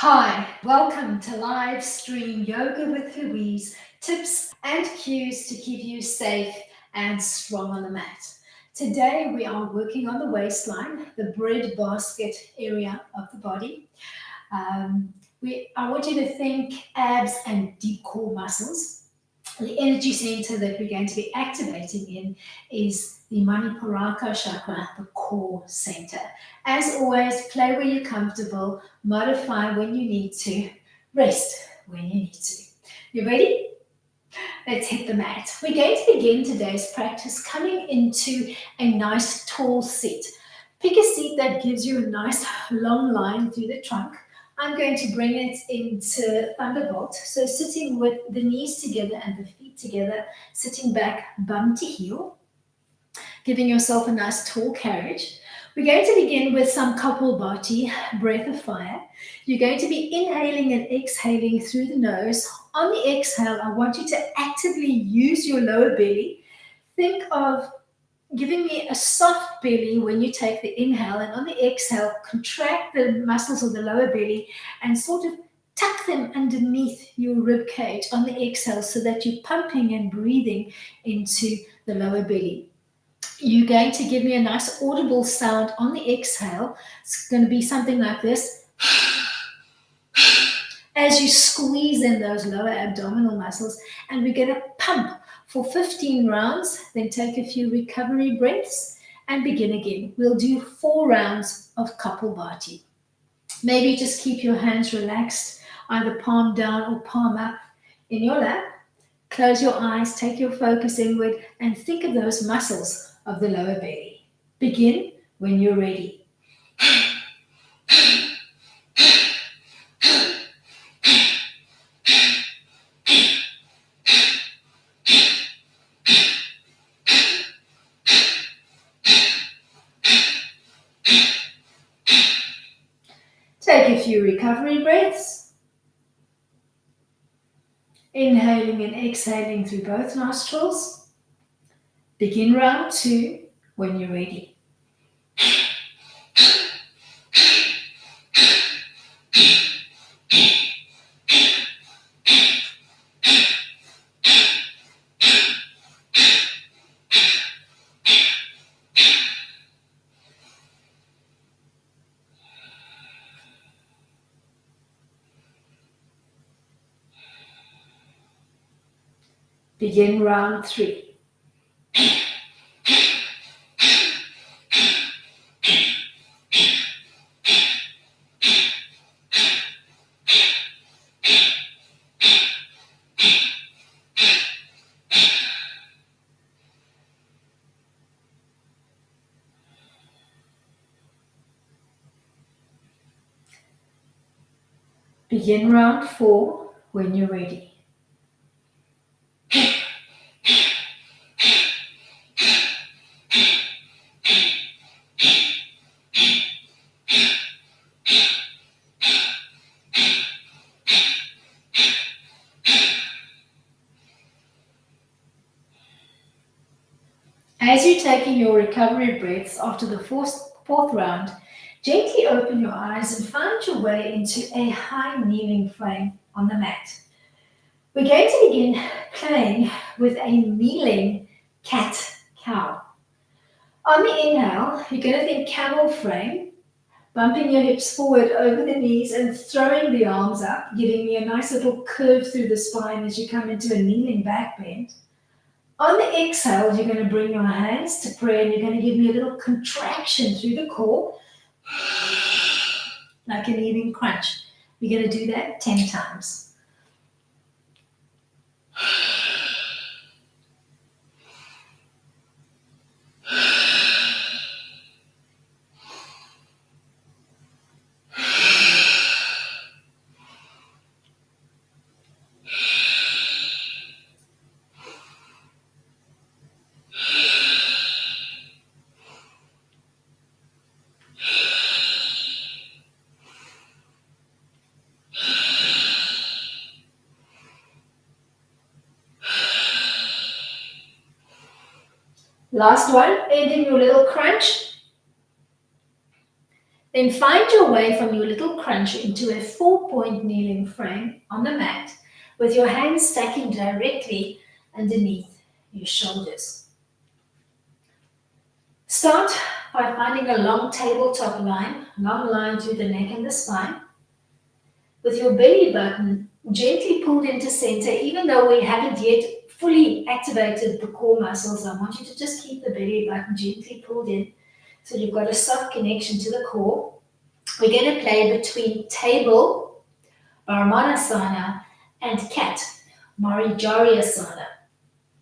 Hi, welcome to live stream Yoga with Louise, tips and cues to keep you safe and strong on the mat. Today we are working on the waistline, the breadbasket area of the body. I want you to think abs and deep core muscles. The energy center that we're going to be activating in is the Manipuraka chakra, the core center. As always, play where you're comfortable, modify when you need to, rest when you need to. You ready? Let's hit the mat. We're going to begin today's practice coming into a nice tall seat. Pick a seat that gives you a nice long line through the trunk. I'm going to bring it into Thunderbolt. So sitting with the knees together and the feet together, sitting back bum to heel, giving yourself a nice tall carriage. We're going to begin with some Kapalbhati, breath of fire. You're going to be inhaling and exhaling through the nose. On the exhale, I want you to actively use your lower belly. Think of giving me a soft belly when you take the inhale, and on the exhale, contract the muscles of the lower belly and sort of tuck them underneath your rib cage on the exhale so that you're pumping and breathing into the lower belly. You're going to give me a nice audible sound on the exhale. It's going to be something like this. As you squeeze in those lower abdominal muscles, and we're going to pump for 15 rounds, then take a few recovery breaths and begin again. We'll do 4 rounds of Kapalbhati. Maybe just keep your hands relaxed, either palm down or palm up in your lap. Close your eyes, take your focus inward, and think of those muscles of the lower belly. Begin when you're ready. Take a few recovery breaths. Inhaling and exhaling through both nostrils. Begin round 2 when you're ready. Begin round 3. Begin round 4 when you're ready. As you're taking your recovery breaths after the fourth round, gently open your eyes and find your way into a high kneeling frame on the mat. We're going to begin playing with a kneeling cat-cow. On the inhale, you're going to think camel frame, bumping your hips forward over the knees and throwing the arms up, giving me a nice little curve through the spine as you come into a kneeling back bend. On the exhale, you're going to bring your hands to prayer and you're going to give me a little contraction through the core, like a kneeling crunch. We're going to do that 10 times. Last one, ending your little crunch. Then find your way from your little crunch into a 4-point kneeling frame on the mat with your hands stacking directly underneath your shoulders. Start by finding a long tabletop line, long line through the neck and the spine. With your belly button gently pulled into center, even though we haven't yet fully activated the core muscles, I want you to just keep the belly button gently pulled in so you've got a soft connection to the core. We're going to play between table, Varmanasana, and cat, Marijaryasana.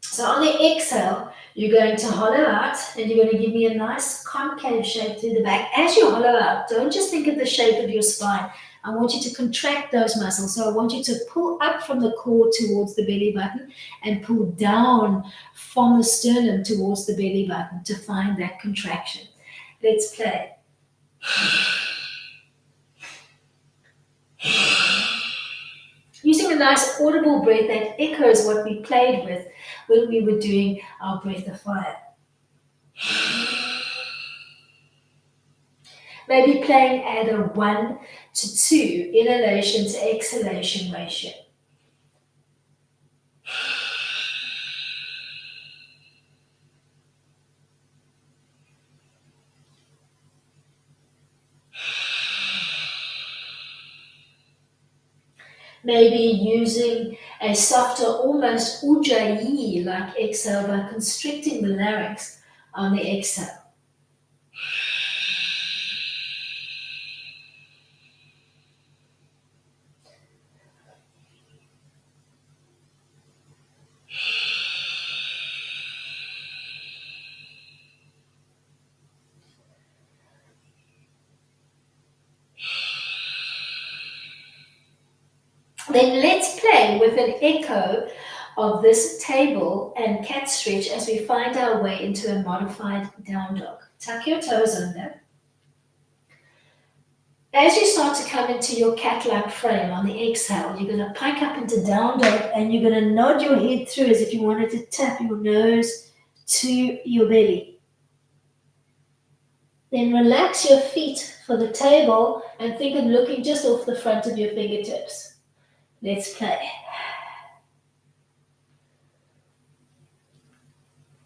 So on the exhale, you're going to hollow out and you're going to give me a nice concave shape through the back. As you hollow out, don't just think of the shape of your spine. I want you to contract those muscles. So I want you to pull up from the core towards the belly button and pull down from the sternum towards the belly button to find that contraction. Let's play. Using a nice audible breath that echoes what we played with when we were doing our breath of fire. Maybe playing at a 1 to 2 inhalation to exhalation ratio. Maybe using a softer, almost ujjayi-like exhale by constricting the larynx on the exhale. Then let's play with an echo of this table and cat stretch as we find our way into a modified down dog. Tuck your toes under. As you start to come into your cat-like frame on the exhale, you're going to pike up into down dog and you're going to nod your head through as if you wanted to tap your nose to your belly. Then relax your feet for the table and think of looking just off the front of your fingertips. Let's play.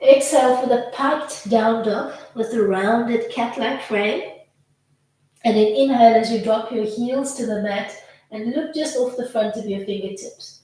Exhale for the piked down dog with a rounded cat-like frame. And then inhale as you drop your heels to the mat and look just off the front of your fingertips.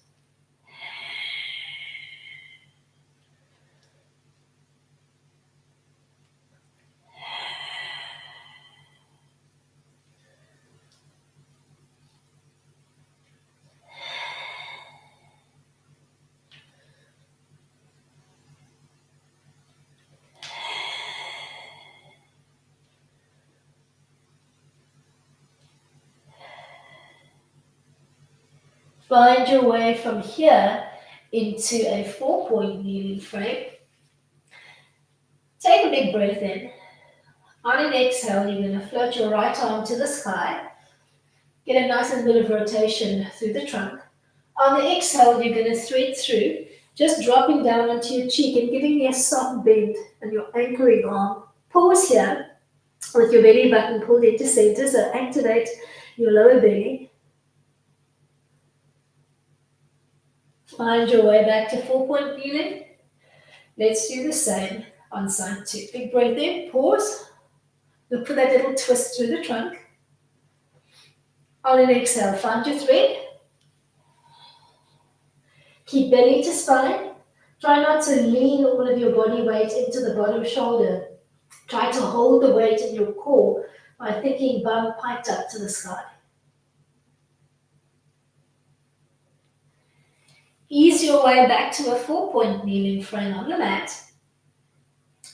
Find your way from here into a 4-point kneeling frame. Take a big breath in. On an exhale, you're going to float your right arm to the sky. Get a nice little bit of rotation through the trunk. On the exhale, you're going to thread through, just dropping down onto your cheek and giving me a soft bend on your anchoring arm. Pause here with your belly button pulled into center, so activate your lower belly. Find your way back to 4-point kneeling. Let's do the same on side 2. Big breath in, pause. Look for that little twist through the trunk. On an exhale, find your thread. Keep belly to spine. Try not to lean all of your body weight into the bottom shoulder. Try to hold the weight in your core by thinking bum piked up to the sky. Ease your way back to a 4-point kneeling frame on the mat.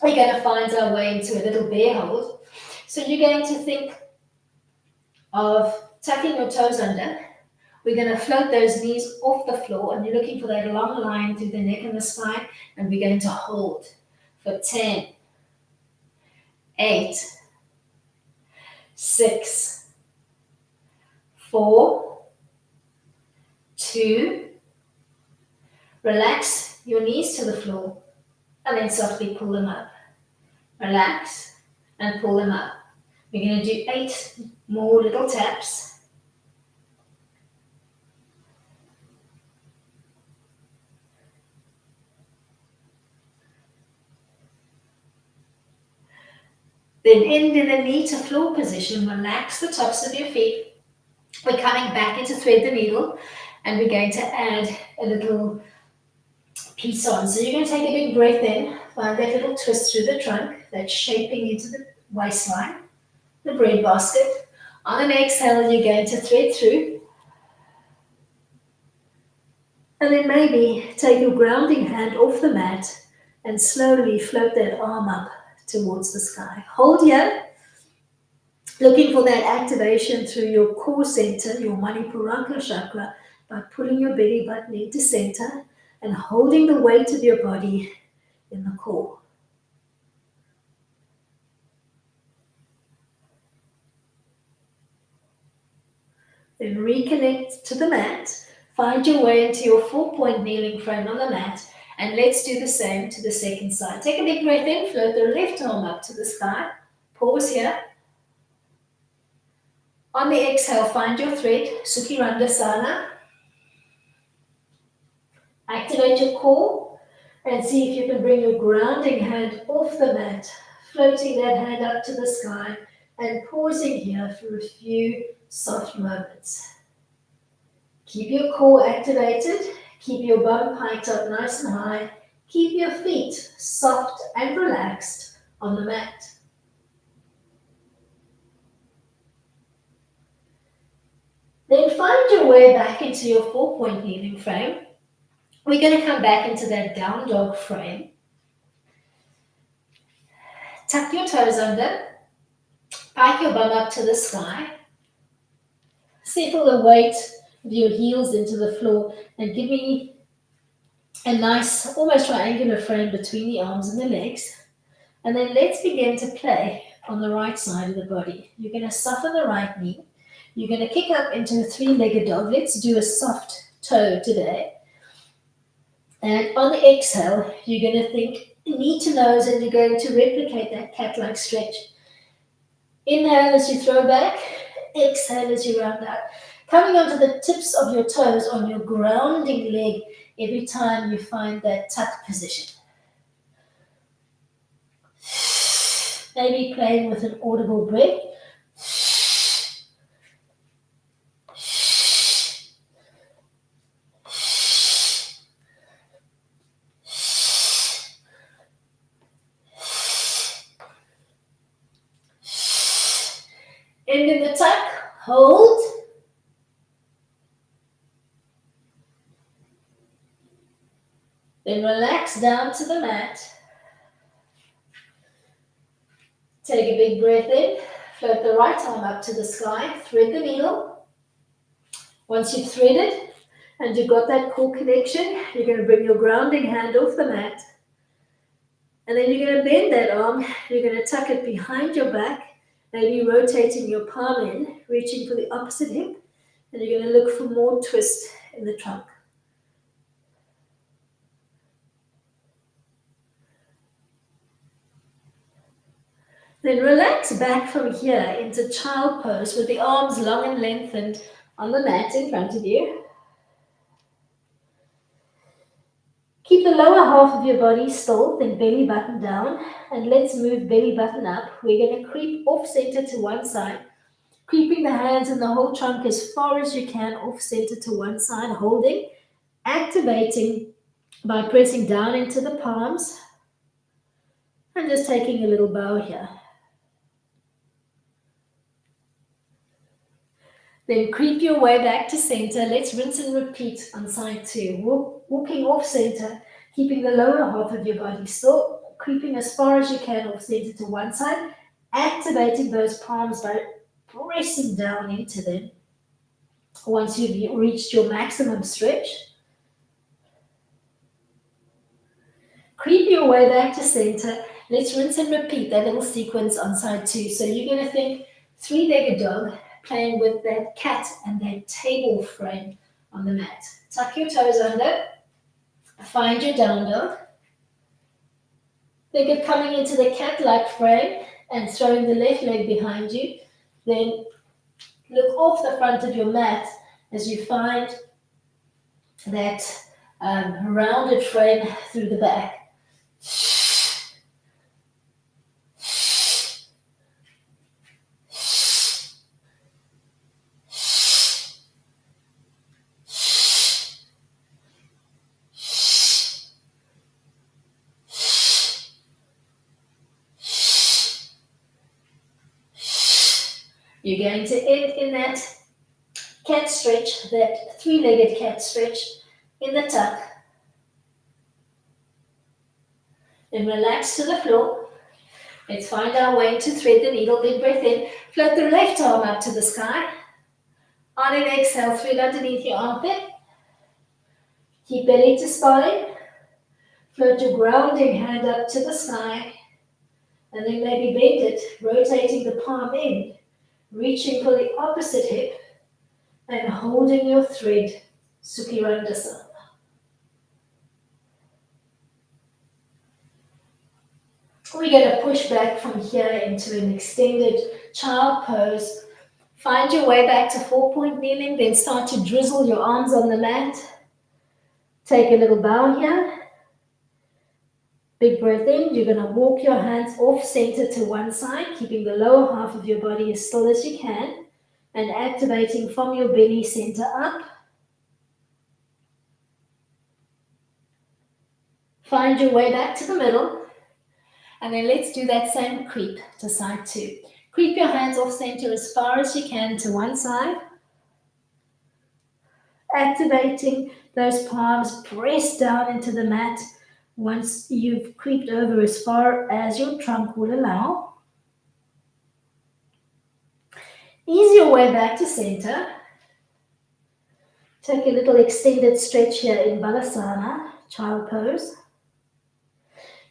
We're going to find our way into a little bear hold. So you're going to think of tucking your toes under. We're going to float those knees off the floor and you're looking for that long line through the neck and the spine, and we're going to hold for 10, 8, 6, 4, 2, relax your knees to the floor and then softly pull them up. Relax and pull them up. We're going to do 8 more little taps. Then end in a knee to floor position. Relax the tops of your feet. We're coming back into thread the needle, and we're going to add a little piece on. So you're going to take a big breath in, find that little twist through the trunk, that's shaping into the waistline, the bread basket. On an exhale, you're going to thread through. And then maybe take your grounding hand off the mat and slowly float that arm up towards the sky. Hold here, looking for that activation through your core center, your Manipuraka chakra, by pulling your belly button into center and holding the weight of your body in the core. Then reconnect to the mat. Find your way into your 4-point kneeling frame on the mat. And let's do the same to the second side. Take a big breath in, float the left arm up to the sky. Pause here. On the exhale, find your thread, Sukhi Randasana. Activate your core and see if you can bring your grounding hand off the mat, floating that hand up to the sky and pausing here for a few soft moments. Keep your core activated, keep your bum piped up nice and high, keep your feet soft and relaxed on the mat. Then find your way back into your 4-point kneeling frame. We're going to come back into that down dog frame. Tuck your toes under, pike your bum up to the sky. Settle the weight of your heels into the floor and give me a nice, almost triangular frame between the arms and the legs. And then let's begin to play on the right side of the body. You're going to soften the right knee. You're going to kick up into a 3-legged dog. Let's do a soft toe today. And on the exhale, you're going to think knee to nose and you're going to replicate that cat-like stretch. Inhale as you throw back, exhale as you round out. Coming onto the tips of your toes on your grounding leg every time you find that tuck position. Maybe playing with an audible breath. End in the tuck, hold. Then relax down to the mat. Take a big breath in, float the right arm up to the sky, thread the needle. Once you've threaded and you've got that core connection, you're going to bring your grounding hand off the mat. And then you're going to bend that arm, you're going to tuck it behind your back, maybe rotating your palm in, reaching for the opposite hip, and you're going to look for more twist in the trunk. Then relax back from here into child pose with the arms long and lengthened on the mat in front of you. Keep the lower half of your body still, then belly button down, and let's move belly button up. We're going to creep off center to one side, creeping the hands and the whole trunk as far as you can off center to one side, holding, activating by pressing down into the palms, and just taking a little bow here. Then creep your way back to center. Let's rinse and repeat on side 2. Walking off center, keeping the lower half of your body still, creeping as far as you can off center to one side, activating those palms by pressing down into them. Once you've reached your maximum stretch, creep your way back to center. Let's rinse and repeat that little sequence on side 2. So you're going to think 3-legged dog, playing with that cat and that table frame on the mat. Tuck your toes under, find your down dog. Think of coming into the cat-like frame and throwing the left leg behind you. Then look off the front of your mat as you find that rounded frame through the back. You're going to end in that cat stretch, that three-legged cat stretch in the tuck. Then relax to the floor. Let's find our way to thread the needle. Big breath in. Float the left arm up to the sky. On an exhale, thread underneath your armpit. Keep belly to spine. Float your grounding hand up to the sky. And then maybe bend it, rotating the palm in. Reaching for the opposite hip. And holding your thread, Sukhi Randasa. We're going to push back from here into an extended child pose. Find your way back to 4-point kneeling, then start to drizzle your arms on the mat. Take a little bow here. Big breath in. You're going to walk your hands off center to one side, keeping the lower half of your body as still as you can, and activating from your belly center up. Find your way back to the middle. And then let's do that same creep to side two. Creep your hands off center as far as you can to one side. Activating those palms, press down into the mat once you've creeped over as far as your trunk will allow. Ease your way back to center. Take a little extended stretch here in Balasana, child pose.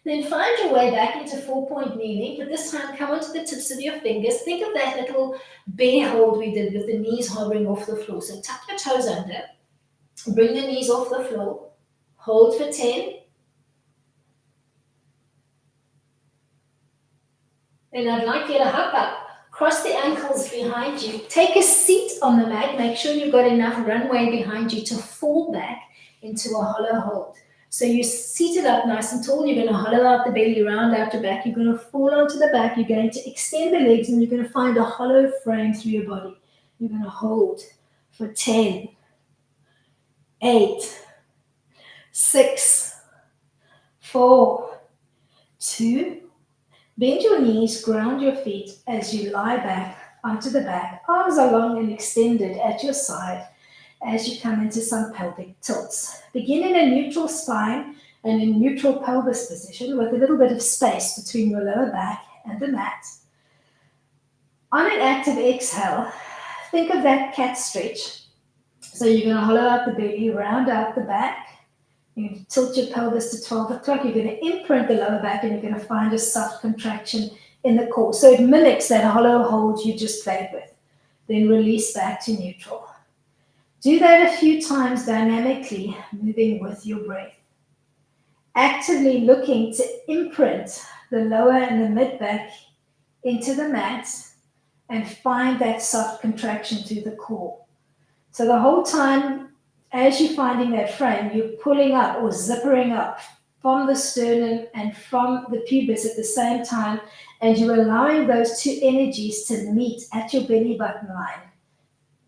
Then find your way back into 4-point kneeling, but this time come onto the tips of your fingers. Think of that little bear hold we did with the knees hovering off the floor. So tuck your toes under, bring the knees off the floor, hold for 10. Then I'd like you to hop up, cross the ankles behind you, take a seat on the mat, make sure you've got enough runway behind you to fall back into a hollow hold. So you're seated up nice and tall, you're going to hollow out the belly, round out the back, you're going to fall onto the back, you're going to extend the legs, and you're going to find a hollow frame through your body. You're going to hold for 10, 8, 6, 4, 2, bend your knees, ground your feet as you lie back onto the back, arms are long and extended at your side as you come into some pelvic tilts. Begin in a neutral spine and in neutral pelvis position with a little bit of space between your lower back and the mat. On an active exhale, think of that cat stretch. So you're going to hollow out the belly, round out the back. You're going to tilt your pelvis to 12 o'clock. You're going to imprint the lower back and you're going to find a soft contraction in the core. So it mimics that hollow hold you just played with. Then release back to neutral. Do that a few times dynamically, moving with your breath. Actively looking to imprint the lower and the mid back into the mat and find that soft contraction through the core. So the whole time, as you're finding that frame, you're pulling up or zippering up from the sternum and from the pubis at the same time, and you're allowing those two energies to meet at your belly button line,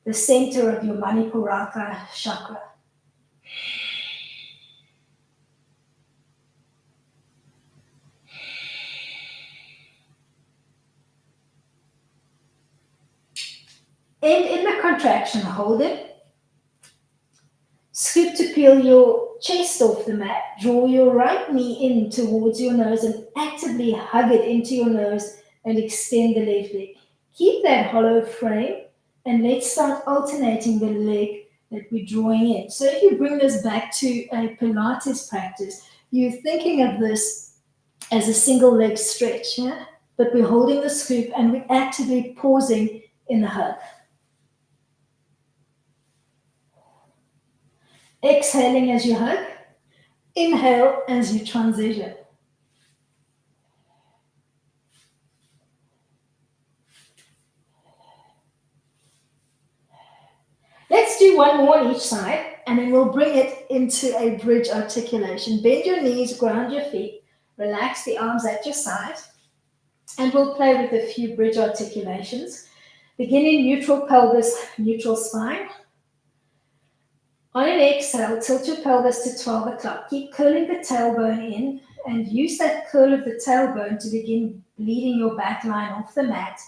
the center of your Manipuraka chakra. And in the contraction, hold it. Scoop to peel your chest off the mat. Draw your right knee in towards your nose and actively hug it into your nose and extend the left leg. Keep that hollow frame and let's start alternating the leg that we're drawing in. So if you bring this back to a Pilates practice, you're thinking of this as a single leg stretch, yeah? But we're holding the scoop and we're actively pausing in the hug. Exhaling as you hug. Inhale as you transition. do one more on each side, and then we'll bring it into a bridge articulation. Bend your knees, ground your feet, relax the arms at your side, and we'll play with a few bridge articulations. Begin in neutral pelvis, neutral spine. On an exhale, tilt your pelvis to 12 o'clock. Keep curling the tailbone in and use that curl of the tailbone to begin bleeding your back line off the mat,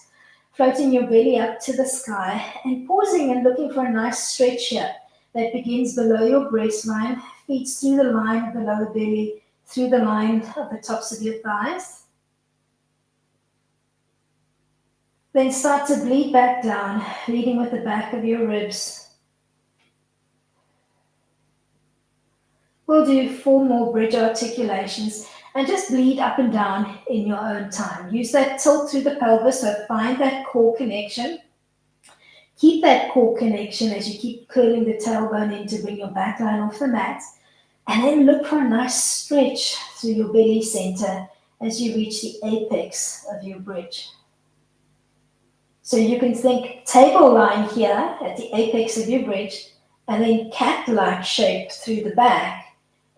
floating your belly up to the sky and pausing and looking for a nice stretch here that begins below your breast line, feeds through the line of the lower belly, through the line of the tops of your thighs. Then start to bleed back down, leading with the back of your ribs. We'll do 4 more bridge articulations and just bleed up and down in your own time. Use that tilt through the pelvis, so find that core connection. Keep that core connection as you keep curling the tailbone in to bring your back line off the mat. And then look for a nice stretch through your belly center as you reach the apex of your bridge. So you can think table line here at the apex of your bridge, and then cat-like shape through the back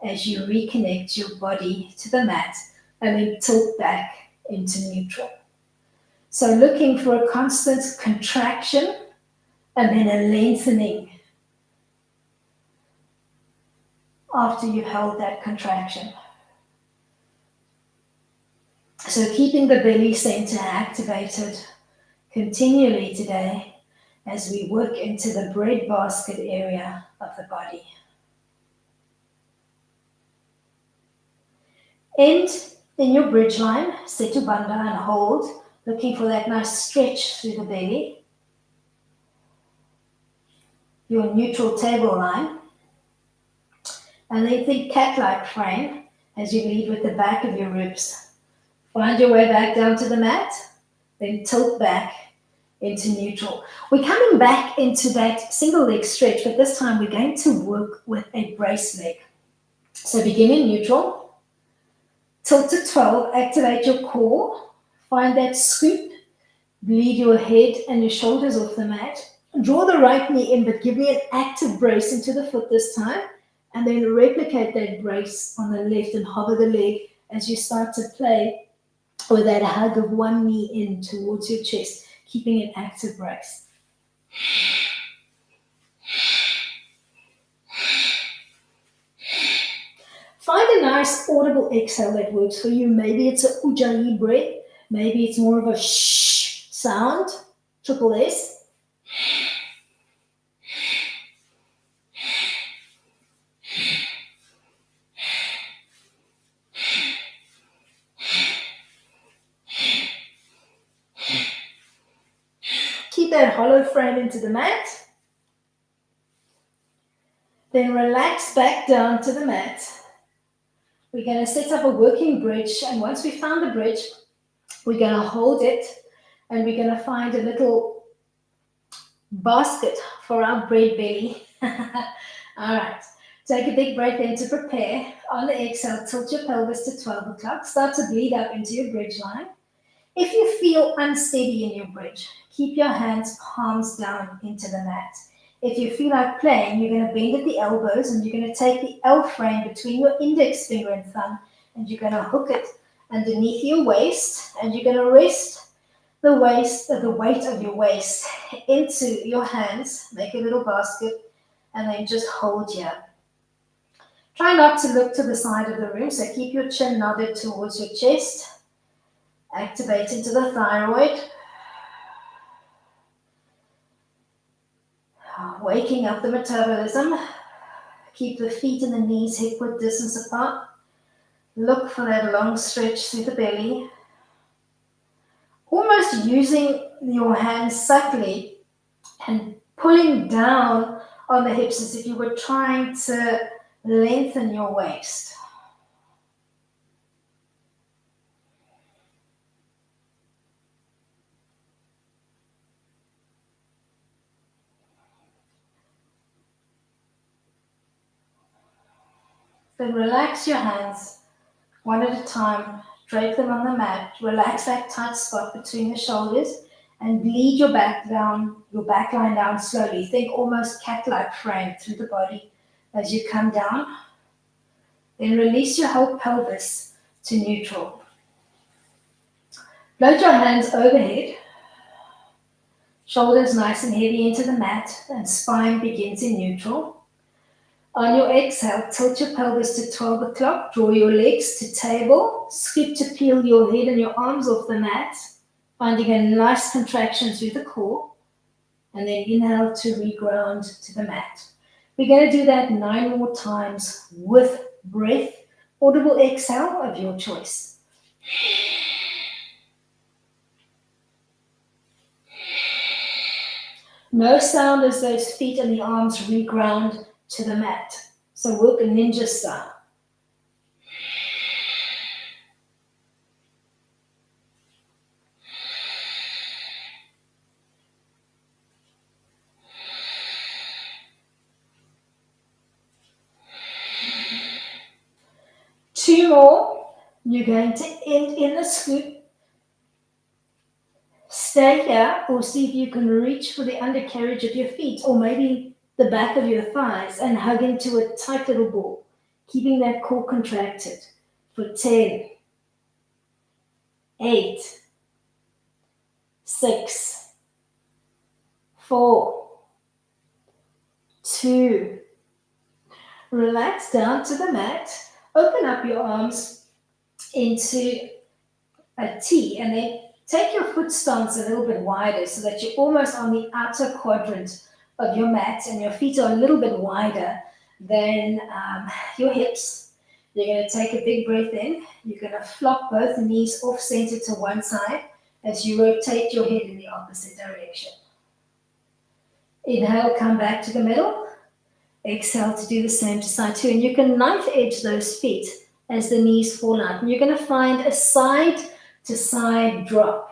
as you reconnect your body to the mat and then tilt back into neutral. So looking for a constant contraction and then a lengthening after you've held that contraction. So keeping the belly center activated continually today as we work into the breadbasket area of the body. End in your bridge line, Setu Bandha, and hold, looking for that nice stretch through the belly. Your neutral table line. And then think cat-like frame as you lead with the back of your ribs. Find your way back down to the mat, then tilt back into neutral. We're coming back into that single leg stretch, but this time we're going to work with a brace leg. So begin in neutral. Tilt to 12, activate your core, find that scoop, bleed your head and your shoulders off the mat. Draw the right knee in, but give me an active brace into the foot this time, and then replicate that brace on the left and hover the leg as you start to play with that hug of one knee in towards your chest, keeping an active brace. Find a nice audible exhale that works for you. Maybe it's a ujjayi breath. Maybe it's more of a shh sound, triple S. Keep that hollow frame into the mat. Then relax back down to the mat. We're going to set up a working bridge, and once we found the bridge, we're going to hold it, and we're going to find a little basket for our bread belly. All right. Take a big breath in to prepare. On the exhale, tilt your pelvis to 12 o'clock. Start to bleed up into your bridge line. If you feel unsteady in your bridge, keep your hands palms down into the mat. If you feel like playing, you're going to bend at the elbows and you're going to take the L frame between your index finger and thumb and you're going to hook it underneath your waist and you're going to rest the weight of your waist into your hands, make a little basket, and then just hold here. Try not to look to the side of the room, so keep your chin nodded towards your chest. Activate into the thyroid. Waking up the metabolism. Keep the feet and the knees hip-width distance apart. Look for that long stretch through the belly. Almost using your hands subtly and pulling down on the hips as if you were trying to lengthen your waist. Then relax your hands one at a time, drape them on the mat, relax that tight spot between the shoulders, and bleed your back down, your back line down slowly. Think almost cat-like frame through the body as you come down. Then release your whole pelvis to neutral. Float your hands overhead. Shoulders nice and heavy into the mat, and spine begins in neutral. On your exhale, tilt your pelvis to 12 o'clock. Draw your legs to table. Scoop to peel your head and your arms off the mat, finding a nice contraction through the core. And then inhale to reground to the mat. We're going to do that 9 more times with breath. Audible exhale of your choice. No sound as those feet and the arms reground to the mat. So work a ninja style. Two more. You're going to end in the scoop. Stay here or see if you can reach for the undercarriage of your feet or maybe the back of your thighs and hug into a tight little ball, keeping that core contracted for 10, 8, 6, 4, 2. Relax down to the mat. Open up your arms into a T and then take your foot stance a little bit wider so that you're almost on the outer quadrant of your mat and your feet are a little bit wider than your hips. You're going to take a big breath in. You're going to flop both knees off center to one side as you rotate your head in the opposite direction. Inhale, come back to the middle. Exhale to do the same to side two. And you can knife edge those feet as the knees fall out. And you're going to find a side to side drop.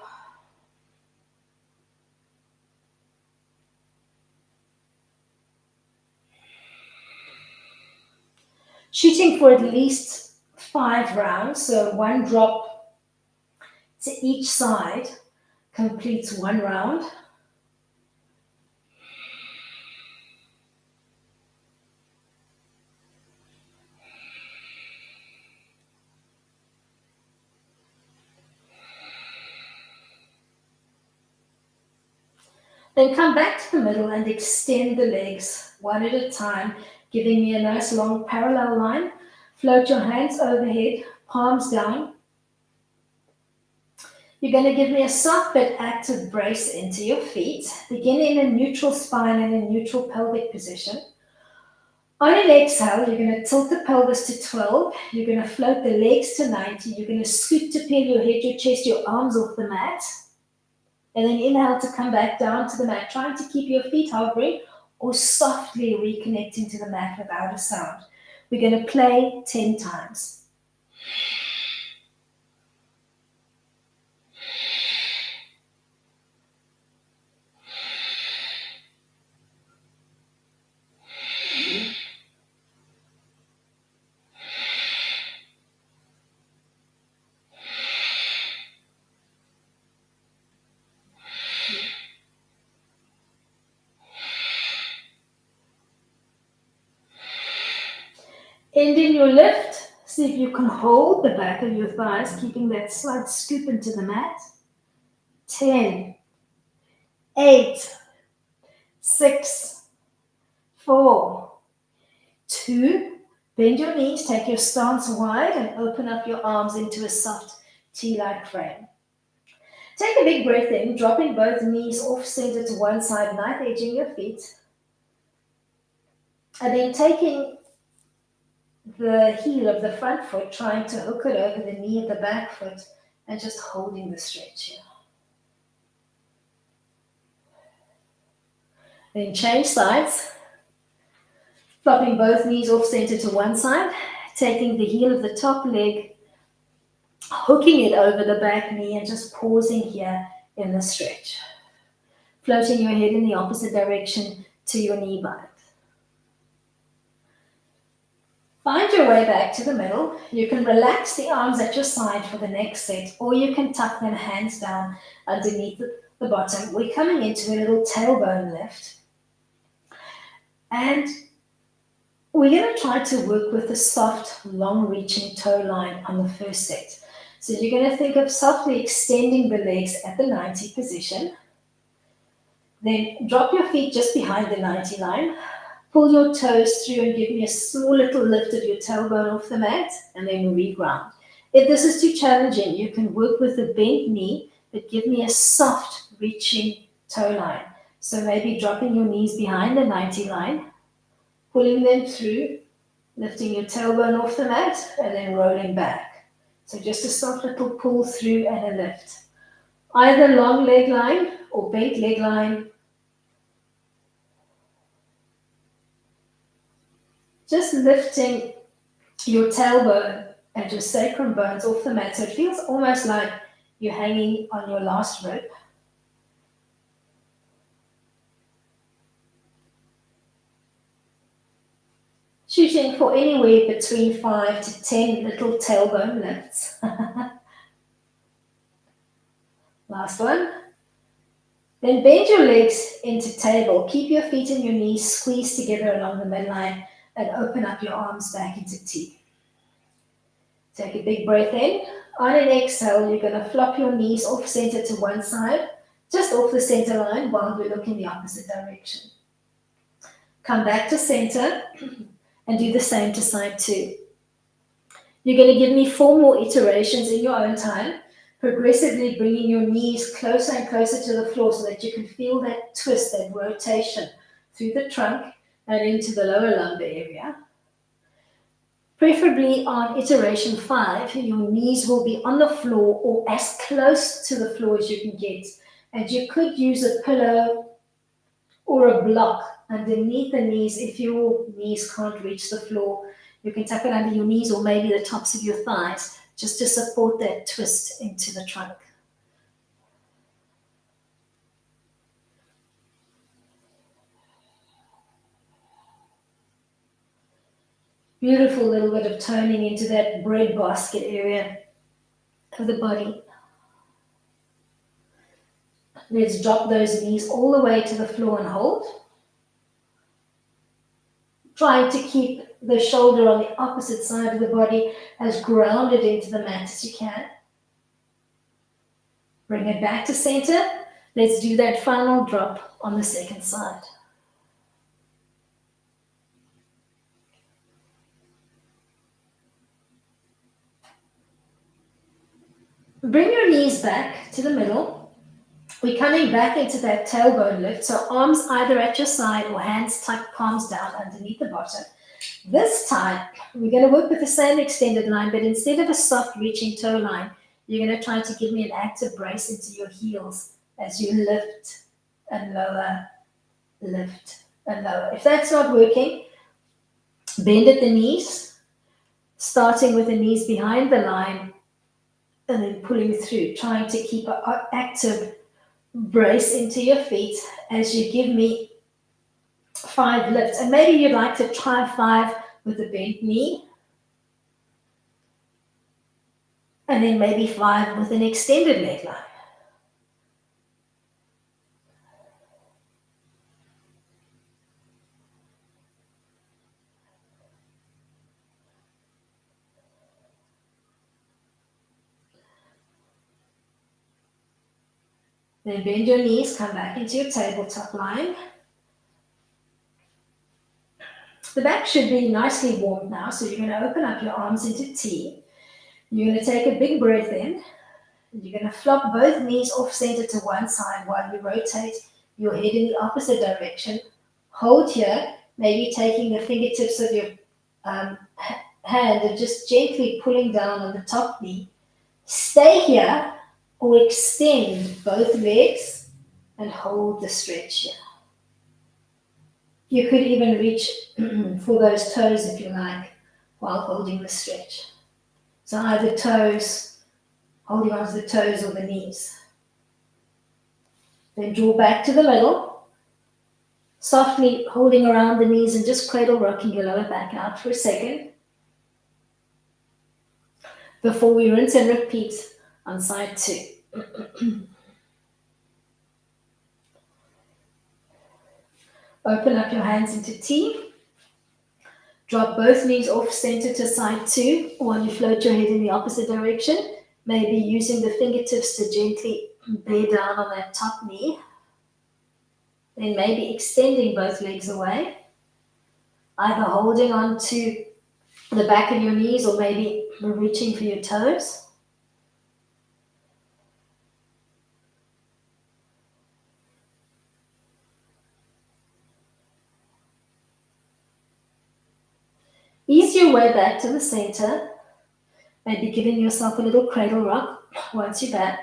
Shooting for at least 5 rounds, so 1 drop to each side completes 1 round. Then come back to the middle and extend the legs one at a time, giving me a nice long parallel line. Float your hands overhead, palms down. You're going to give me a soft but active brace into your feet. Begin in a neutral spine and a neutral pelvic position. On an exhale, you're going to tilt the pelvis to 12. You're going to float the legs to 90. You're going to scoop to peel your head, your chest, your arms off the mat. And then inhale to come back down to the mat, trying to keep your feet hovering or softly reconnecting to the mat without a sound. We're going to play 10 times. Ending your lift, see if you can hold the back of your thighs, keeping that slight scoop into the mat. 10, 8, 6, 4, 2. Bend your knees, take your stance wide and open up your arms into a soft T-like frame. Take a big breath in, dropping both knees off center to one side, knife edging your feet. And then taking the heel of the front foot, trying to hook it over the knee of the back foot and just holding the stretch here. Then change sides, flopping both knees off center to one side, taking the heel of the top leg, hooking it over the back knee and just pausing here in the stretch. Floating your head in the opposite direction to your knee bind. Find your way back to the middle. You can relax the arms at your side for the next set, or you can tuck them hands down underneath the bottom. We're coming into a little tailbone lift. And we're going to try to work with a soft, long-reaching toe line on the first set. So you're going to think of softly extending the legs at the 90 position. Then drop your feet just behind the 90 line. Pull your toes through and give me a small little lift of your tailbone off the mat, and then reground. If this is too challenging, you can work with a bent knee, but give me a soft reaching toe line. So maybe dropping your knees behind the 90 line, pulling them through, lifting your tailbone off the mat, and then rolling back. So just a soft little pull through and a lift. Either long leg line or bent leg line. Just lifting your tailbone and your sacrum bones off the mat. So it feels almost like you're hanging on your last rib. Shooting for anywhere between 5 to 10 little tailbone lifts. Last one. Then bend your legs into table. Keep your feet and your knees squeezed together along the midline and open up your arms back into T. Take a big breath in. On an exhale, you're going to flop your knees off center to one side, just off the center line while we look in the opposite direction. Come back to center and do the same to side 2. You're going to give me 4 more iterations in your own time, progressively bringing your knees closer and closer to the floor so that you can feel that twist, that rotation through the trunk and into the lower lumbar area. Preferably on iteration 5, your knees will be on the floor or as close to the floor as you can get. And you could use a pillow or a block underneath the knees if your knees can't reach the floor. You can tuck it under your knees or maybe the tops of your thighs just to support that twist into the trunk. Beautiful little bit of toning into that breadbasket area of the body. Let's drop those knees all the way to the floor and hold. Trying to keep the shoulder on the opposite side of the body as grounded into the mat as you can. Bring it back to center. Let's do that final drop on the second side. Bring your knees back to the middle. We're coming back into that tailbone lift. So arms either at your side or hands tucked, palms down underneath the bottom. This time, we're going to work with the same extended line, but instead of a soft reaching toe line, you're going to try to give me an active brace into your heels as you lift and lower, lift and lower. If that's not working, bend at the knees, starting with the knees behind the line and then pulling through, trying to keep an active brace into your feet as you give me 5 lifts. And maybe you'd like to try 5 with a bent knee. And then maybe 5 with an extended leg line. Then bend your knees, come back into your tabletop line. The back should be nicely warmed now, so you're going to open up your arms into T. You're going to take a big breath in. You're going to flop both knees off center to one side while you rotate your head in the opposite direction. Hold here, maybe taking the fingertips of your hand and just gently pulling down on the top knee. Stay here or extend both legs and hold the stretch here. You could even reach for those toes if you like while holding the stretch. So either toes, holding onto the toes or the knees. Then draw back to the middle, softly holding around the knees and just cradle rocking your lower back out for a second before we rinse and repeat on side 2. Open up your hands into T. Drop both knees off center to side 2 while you float your head in the opposite direction, maybe using the fingertips to gently bear down on that top knee. Then maybe extending both legs away, either holding on to the back of your knees or maybe reaching for your toes. Ease your way back to the center, maybe giving yourself a little cradle rock once you're back.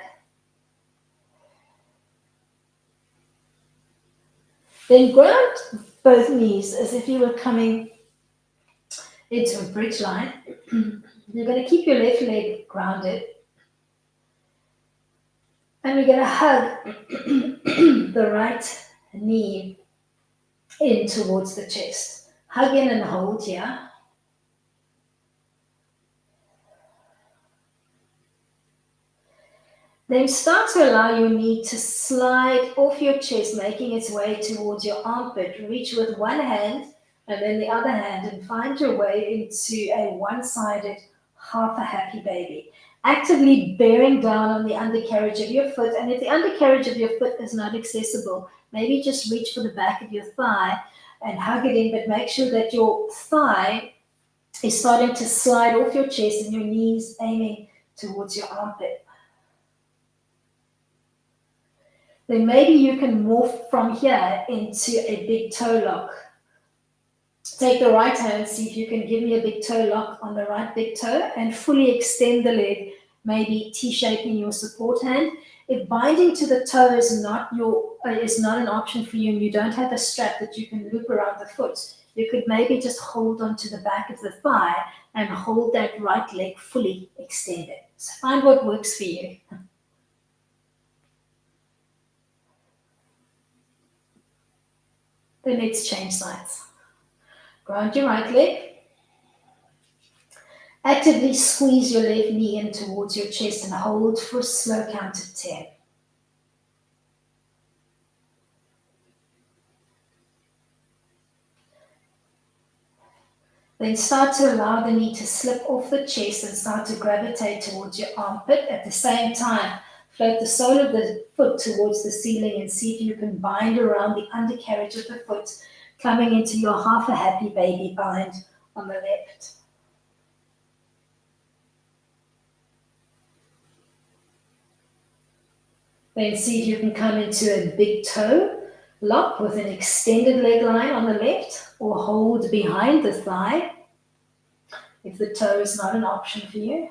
Then ground both knees as if you were coming into a bridge line. You're going to keep your left leg grounded. And we're going to hug the right knee in towards the chest. Hug in and hold here. Then start to allow your knee to slide off your chest, making its way towards your armpit. Reach with one hand and then the other hand and find your way into a one-sided half a happy baby. Actively bearing down on the undercarriage of your foot. And if the undercarriage of your foot is not accessible, maybe just reach for the back of your thigh and hug it in, but make sure that your thigh is starting to slide off your chest and your knees aiming towards your armpit. Then maybe you can morph from here into a big toe lock. Take the right hand, see if you can give me a big toe lock on the right big toe and fully extend the leg, maybe T-shaping your support hand. If binding to the toe is not an option for you and you don't have a strap that you can loop around the foot, you could maybe just hold onto the back of the thigh and hold that right leg fully extended. So find what works for you. Then let's change sides. Ground your right leg. Actively squeeze your left knee in towards your chest and hold for a slow count of 10. Then start to allow the knee to slip off the chest and start to gravitate towards your armpit. At the same time, float the sole of the foot towards the ceiling and see if you can bind around the undercarriage of the foot, coming into your half a happy baby bind on the left. Then see if you can come into a big toe lock with an extended leg line on the left, or hold behind the thigh if the toe is not an option for you.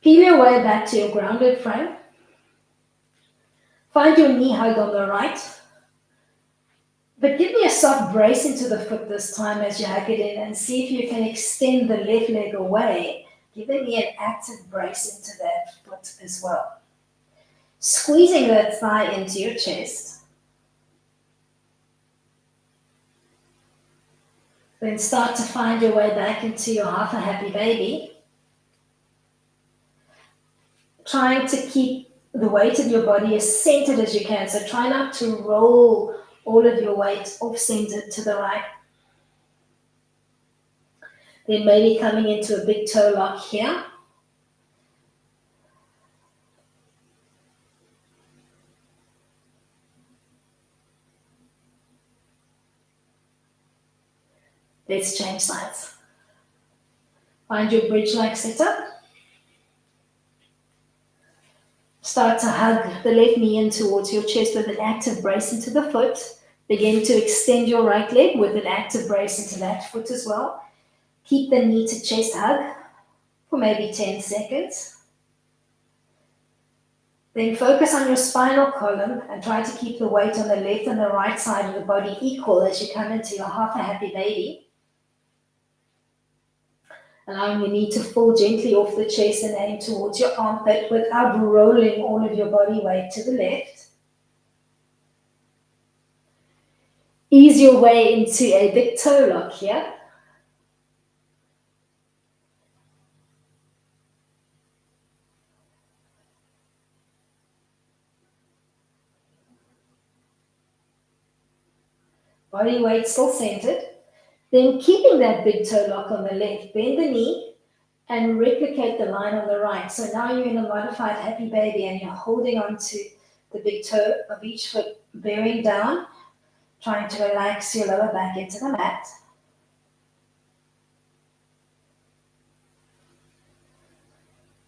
Peel your way back to your grounded frame. Find your knee hug on the right. But give me a soft brace into the foot this time as you hug it in and see if you can extend the left leg away, giving me an active brace into that foot as well. Squeezing that thigh into your chest. Then start to find your way back into your half a happy baby. Trying to keep the weight of your body as centered as you can. So try not to roll all of your weight off-centered to the right. Then maybe coming into a big toe lock here. Let's change sides. Find your bridge-like setup. Start to hug the left knee in towards your chest with an active brace into the foot. Begin to extend your right leg with an active brace into that foot as well. Keep the knee to chest hug for maybe 10 seconds. Then focus on your spinal column and try to keep the weight on the left and the right side of the body equal as you come into your half a happy baby. Allowing your knee to fall gently off the chest and aim towards your armpit without rolling all of your body weight to the left. Ease your way into a big toe lock here. Body weight still centered. Then keeping that big toe lock on the left, bend the knee and replicate the line on the right. So now you're in a modified happy baby and you're holding on to the big toe of each foot, bearing down, trying to relax your lower back into the mat.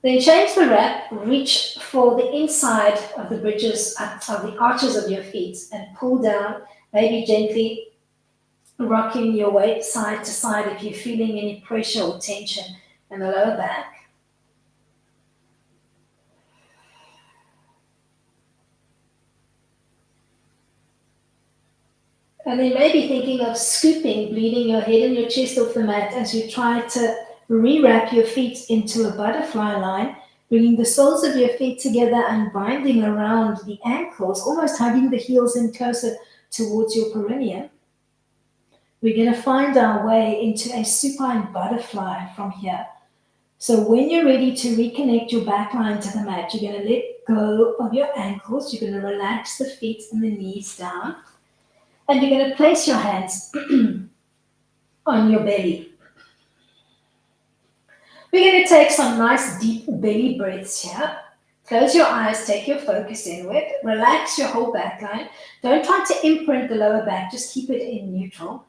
Then change the wrap, reach for the inside of the bridges, of the arches of your feet and pull down, maybe gently rocking your weight side to side if you're feeling any pressure or tension in the lower back. And then maybe thinking of scooping, bleeding your head and your chest off the mat as you try to rewrap your feet into a butterfly line, bringing the soles of your feet together and binding around the ankles, almost hugging the heels in closer towards your perineum. We're going to find our way into a supine butterfly from here. So when you're ready to reconnect your back line to the mat, you're going to let go of your ankles. You're going to relax the feet and the knees down. And you're going to place your hands on your belly. We're going to take some nice deep belly breaths here. Close your eyes, take your focus inward. Relax your whole back line. Don't try to imprint the lower back, just keep it in neutral.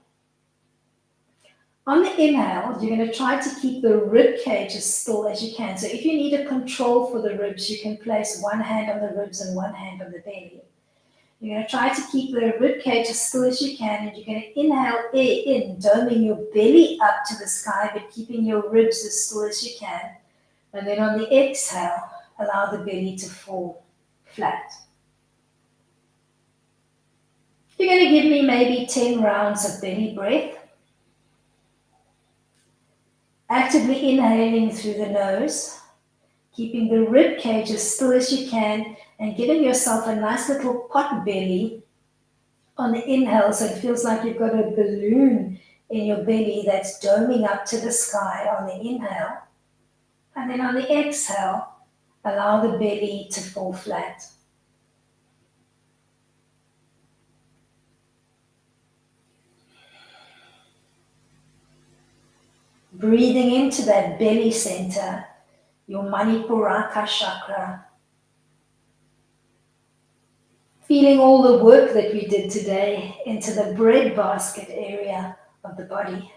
On the inhale, you're going to try to keep the rib cage as still as you can. So if you need a control for the ribs, you can place one hand on the ribs and one hand on the belly. You're going to try to keep the rib cage as still as you can, and you're going to inhale air in, doming your belly up to the sky, but keeping your ribs as still as you can. And then on the exhale, allow the belly to fall flat. You're going to give me maybe 10 rounds of belly breath. Actively inhaling through the nose, keeping the rib cage as still as you can, and giving yourself a nice little pot belly on the inhale, so it feels like you've got a balloon in your belly that's doming up to the sky on the inhale. And then on the exhale, allow the belly to fall flat. Breathing into that belly center, your Manipuraka chakra. Feeling all the work that we did today into the breadbasket area of the body.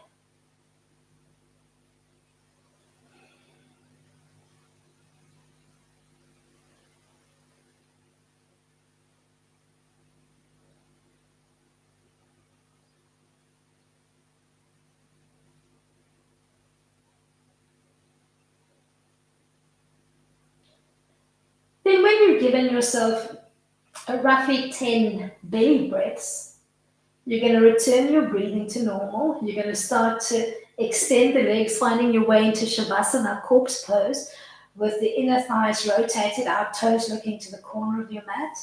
Then when you've given yourself roughly 10 belly breaths, you're going to return your breathing to normal. You're going to start to extend the legs, finding your way into Shavasana, corpse pose, with the inner thighs rotated out, toes looking to the corner of your mat.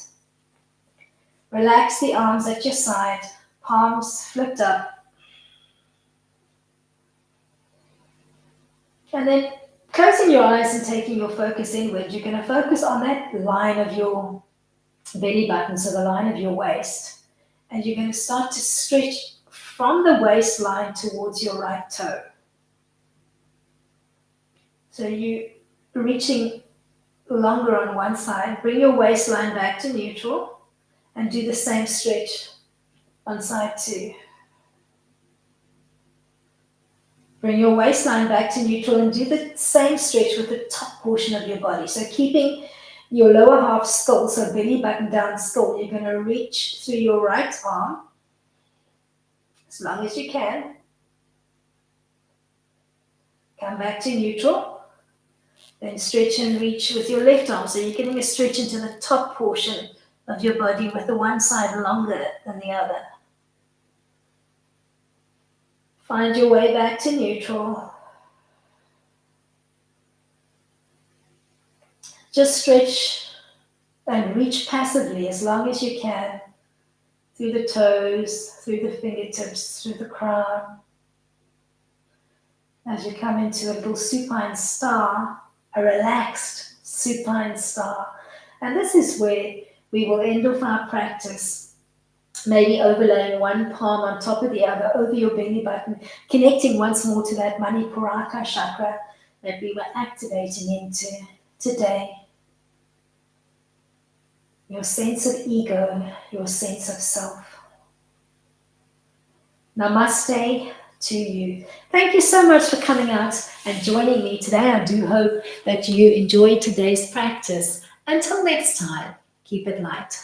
Relax the arms at your side, palms flipped up. And then closing your eyes and taking your focus inward, you're going to focus on that line of your belly button, so the line of your waist. And you're going to start to stretch from the waistline towards your right toe. So you're reaching longer on one side. Bring your waistline back to neutral and do the same stretch on side two. Bring your waistline back to neutral and do the same stretch with the top portion of your body. So keeping your lower half still, so belly button down still, you're going to reach through your right arm as long as you can. Come back to neutral. Then stretch and reach with your left arm. So you're getting a stretch into the top portion of your body with the one side longer than the other. Find your way back to neutral. Just stretch and reach passively as long as you can, through the toes, through the fingertips, through the crown. As you come into a little supine star, a relaxed supine star. And this is where we will end off our practice Maybe overlaying one palm on top of the other over your belly button, connecting once more to that Manipuraka chakra that we were activating into today. Your sense of ego, your sense of self. Namaste to you. Thank you so much for coming out and joining me today. I do hope that you enjoyed today's practice. Until next time, keep it light.